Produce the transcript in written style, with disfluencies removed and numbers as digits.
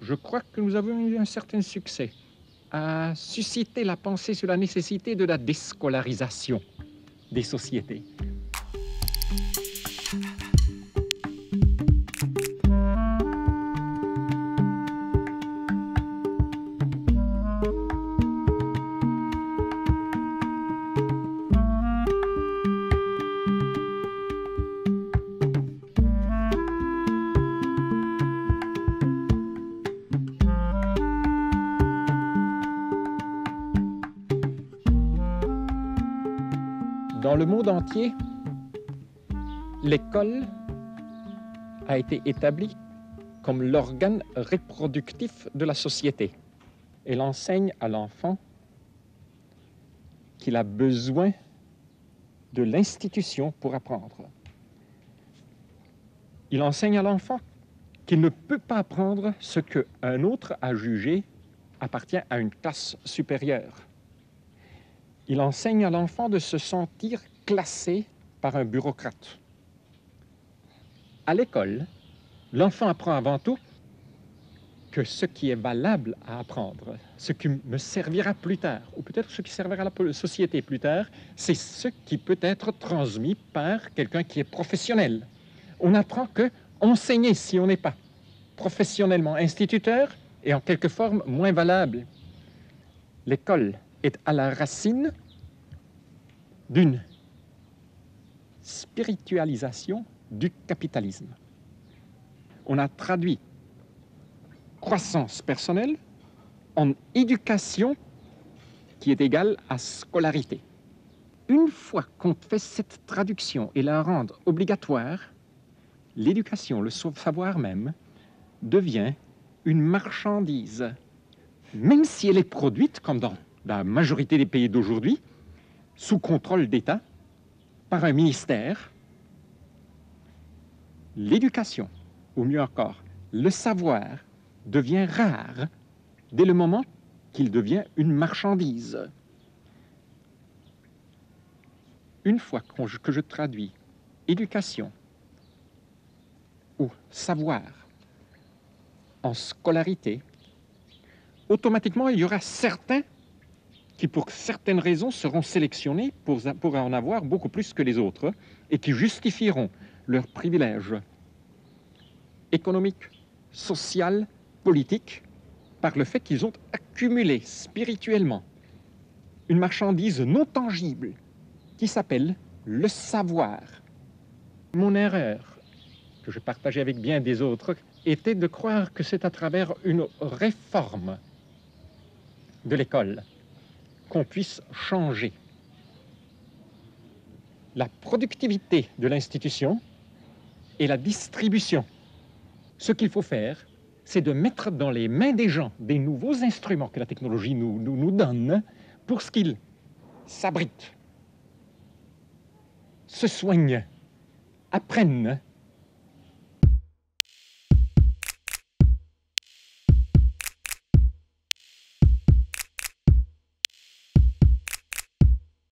je crois que nous avons eu un certain succès à susciter la pensée sur la nécessité de la déscolarisation des sociétés. Dans le monde entier, l'école a été établie comme l'organe reproductif de la société. Elle enseigne à l'enfant qu'il a besoin de l'institution pour apprendre. Il enseigne à l'enfant qu'il ne peut pas apprendre ce qu'un autre a jugé appartient à une classe supérieure. Il enseigne à l'enfant de se sentir classé par un bureaucrate. À l'école, l'enfant apprend avant tout que ce qui est valable à apprendre, ce qui me servira plus tard, ou peut-être ce qui servira à la société plus tard, c'est ce qui peut être transmis par quelqu'un qui est professionnel. On apprend que enseigner, si on n'est pas professionnellement instituteur, est en quelque forme moins valable. L'école est à la racine d'une spiritualisation du capitalisme. On a traduit croissance personnelle en éducation qui est égale à scolarité. Une fois qu'on fait cette traduction et la rend obligatoire, l'éducation, le savoir même, devient une marchandise. Même si elle est produite, comme dans la majorité des pays d'aujourd'hui, sous contrôle d'État, par un ministère, l'éducation, ou mieux encore, le savoir, devient rare dès le moment qu'il devient une marchandise. Une fois que je traduis éducation ou savoir en scolarité, automatiquement, il y aura certains qui, pour certaines raisons, seront sélectionnés pour en avoir beaucoup plus que les autres et qui justifieront leur privilège économique, social, politique, par le fait qu'ils ont accumulé spirituellement une marchandise non tangible qui s'appelle le savoir. Mon erreur, que je partageais avec bien des autres, était de croire que c'est à travers une réforme de l'école qu'on puisse changer la productivité de l'institution et la distribution. Ce qu'il faut faire, c'est de mettre dans les mains des gens des nouveaux instruments que la technologie nous donne pour ce qu'ils s'abritent, se soignent, apprennent